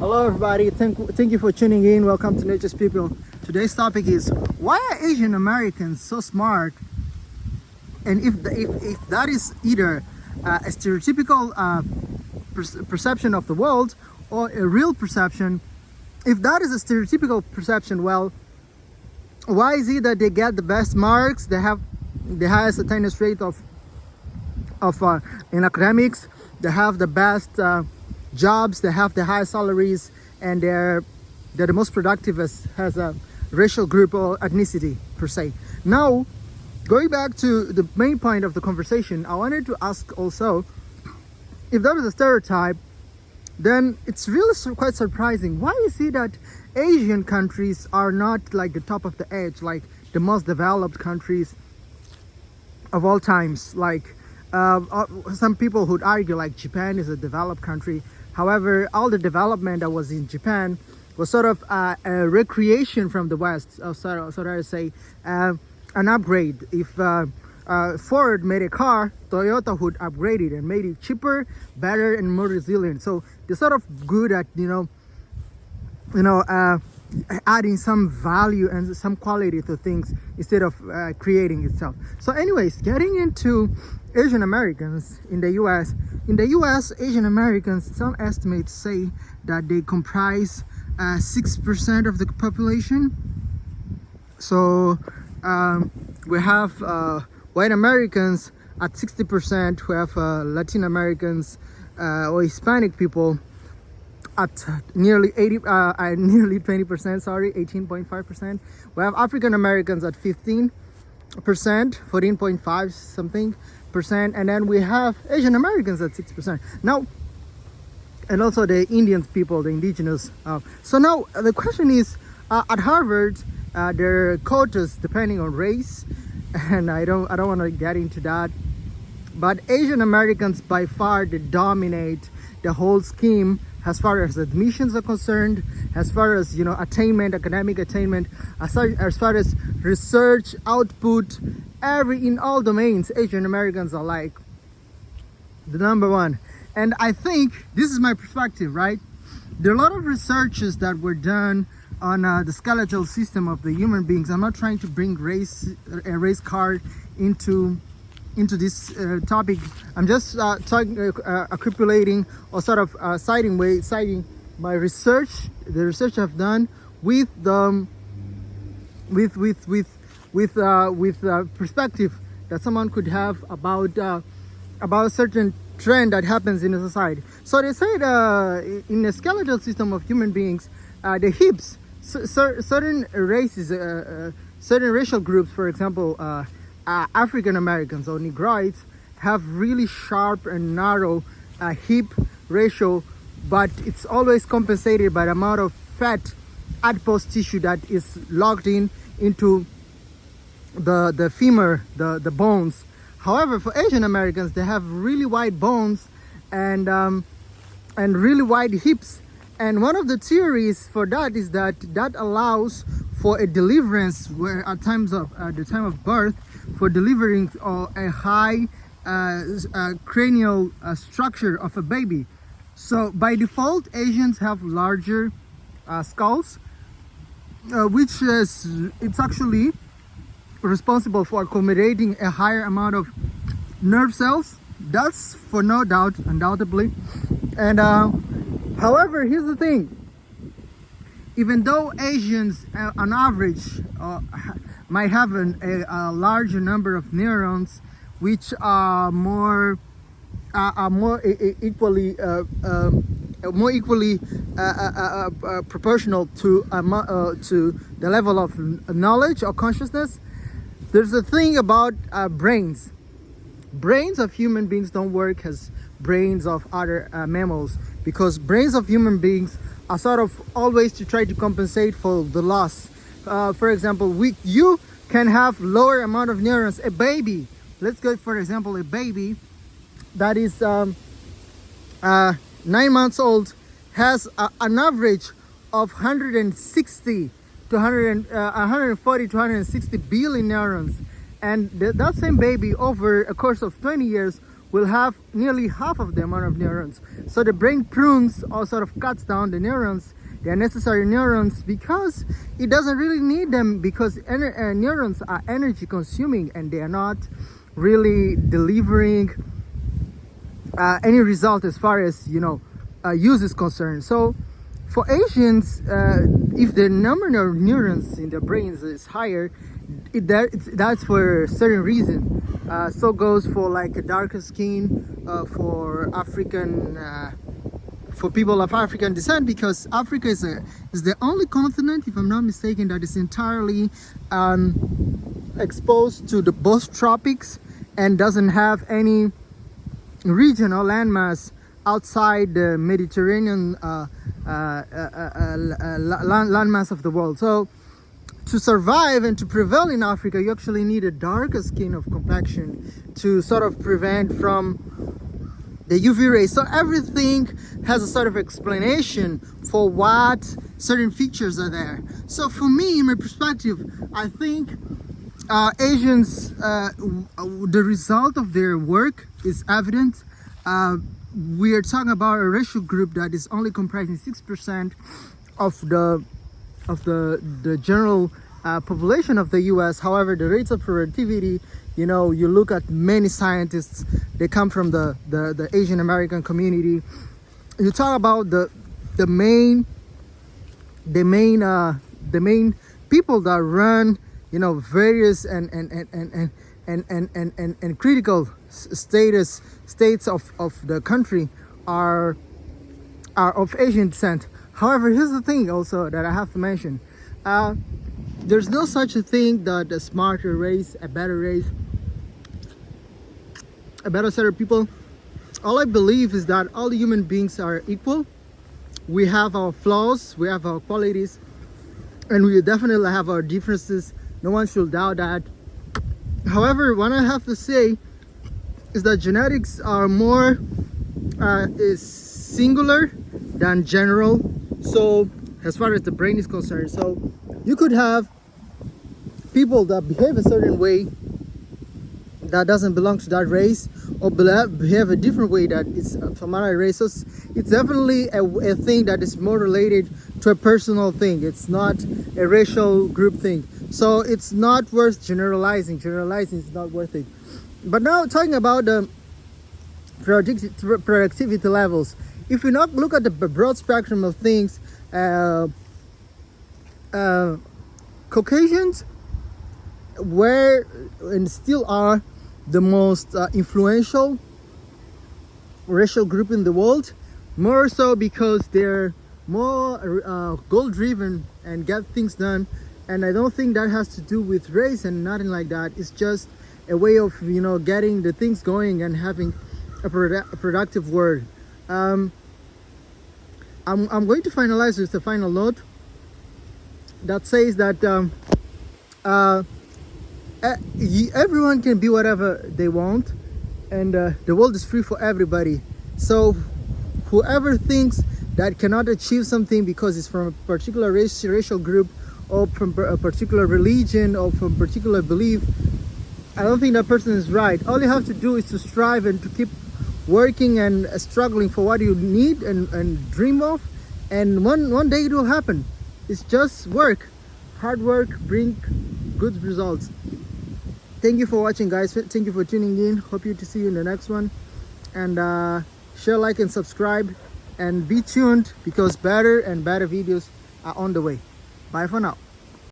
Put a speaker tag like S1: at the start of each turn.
S1: Hello, everybody. Thank you for tuning in. Welcome to Nature's People. Today's topic is why are Asian Americans so smart? And if that is either a stereotypical perception of the world or a real perception, if that is a stereotypical perception, well, why is it that they get the best marks? They have the highest attendance rate of in academics. They have the best jobs. They have the highest salaries, and they're the most productive as a racial group or ethnicity per se. Now, going back to the main point of the conversation, I wanted to ask also, if that is a stereotype, then it's really quite surprising. Why is it that Asian countries are not like the top of the edge, like the most developed countries of all times? Like some people would argue like Japan is a developed country. However, all the development that was in Japan was sort of a recreation from the West, so that I say an upgrade. If Ford made a car, Toyota would upgrade it and made it cheaper, better, and more resilient. So they're sort of good at adding some value and some quality to things instead of creating itself. So anyways, getting into Asian Americans in the US. In the US, Asian Americans, some estimates say that they comprise 6% of the population. So we have white Americans at 60%. We have Latin Americans or Hispanic people at nearly 20%, sorry, 18.5%. We have African Americans at 15%, 14.5 something percent, and then we have Asian Americans at 6%. Now, and also the Indian people, the indigenous. So now the question is, at Harvard, there are quotas depending on race, and I don't want to get into that. But Asian Americans by far they dominate the whole scheme as far as admissions are concerned, as far as attainment, academic attainment, as far as research output, in all domains, Asian Americans are like the number one. And I think this is my perspective, right? There are a lot of researches that were done on the skeletal system of the human beings. I'm not trying to bring a race card into this topic. I'm just accumulating or sort of citing my research, the research I've done with perspective that someone could have about a certain trend that happens in a society. So they say in the skeletal system of human beings, the hips, certain races, certain racial groups, for example, African Americans or Negroids, have really sharp and narrow hip ratio, but it's always compensated by the amount of fat adipose tissue that is locked into the femur, the bones. However, for Asian Americans, they have really wide bones and really wide hips. And one of the theories for that is that allows for a deliverance where at the time of birth, for delivering a high cranial structure of a baby. So by default, Asians have larger skulls, which it's actually responsible for accommodating a higher amount of nerve cells. That's for no doubt, undoubtedly. And however, here's the thing. Even though Asians on average might have a larger number of neurons, which are more equally proportional to the level of knowledge or consciousness, there's a thing about brains. Brains of human beings don't work as brains of other mammals, because brains of human beings are sort of always to try to compensate for the loss. For example, you can have lower amount of neurons. A baby, let's go for example, a baby that is 9 months old has an average of 140 to 160 billion neurons, and that same baby over a course of 20 years will have nearly half of the amount of neurons. So the brain prunes or sort of cuts down the neurons, the necessary neurons, because it doesn't really need them, because neurons are energy consuming and they are not really delivering any result as far as use is concerned. So for Asians, if the number of neurons in their brains is higher, that's for a certain reason. So goes for like a darker skin, for African, for people of African descent, because Africa is the only continent, if I'm not mistaken, that is entirely exposed to the both tropics and doesn't have any regional landmass outside the Mediterranean landmass of the world. So to survive and to prevail in Africa, you actually need a darker skin of complexion to sort of prevent from the UV rays. So everything has a sort of explanation for what certain features are there. So for me, in my perspective, I think Asians, the result of their work is evident. We are talking about a racial group that is only comprising 6% of the general population of the US. However, the rates of productivity, you look at many scientists, they come from the Asian American community. You talk about the main people that run, various and critical states of the country are of Asian descent. However, here's the thing also that I have to mention. There's no such a thing that a smarter race, a better set of people. All I believe is that all human beings are equal. We have our flaws, we have our qualities, and we definitely have our differences. No one should doubt that. However, what I have to say is that genetics are more is singular than general. So as far as the brain is concerned, so you could have people that behave a certain way that doesn't belong to that race, or behave a different way that is from another race. So it's definitely a thing that is more related to a personal thing. It's not a racial group thing. So it's not worth generalizing. Generalizing is not worth it. But now talking about the productivity levels, if we not look at the broad spectrum of things, Caucasians were and still are the most influential racial group in the world, more so because they're more goal driven and get things done. And I don't think that has to do with race and nothing like that. It's just a way of getting the things going and having a productive world. I'm going to finalize with a final note that says that everyone can be whatever they want, and the world is free for everybody. So whoever thinks that cannot achieve something because it's from a particular racial group, or from a particular religion, or from a particular belief, I don't think that person is right. All you have to do is to strive and to keep working and struggling for what you need and dream of, and one day it will happen. It's just work. Hard work brings good results. Thank you for watching, guys. Thank you for tuning in. Hope to see you in the next one. And share, like, and subscribe, and be tuned, because better and better videos are on the way. Bye for now.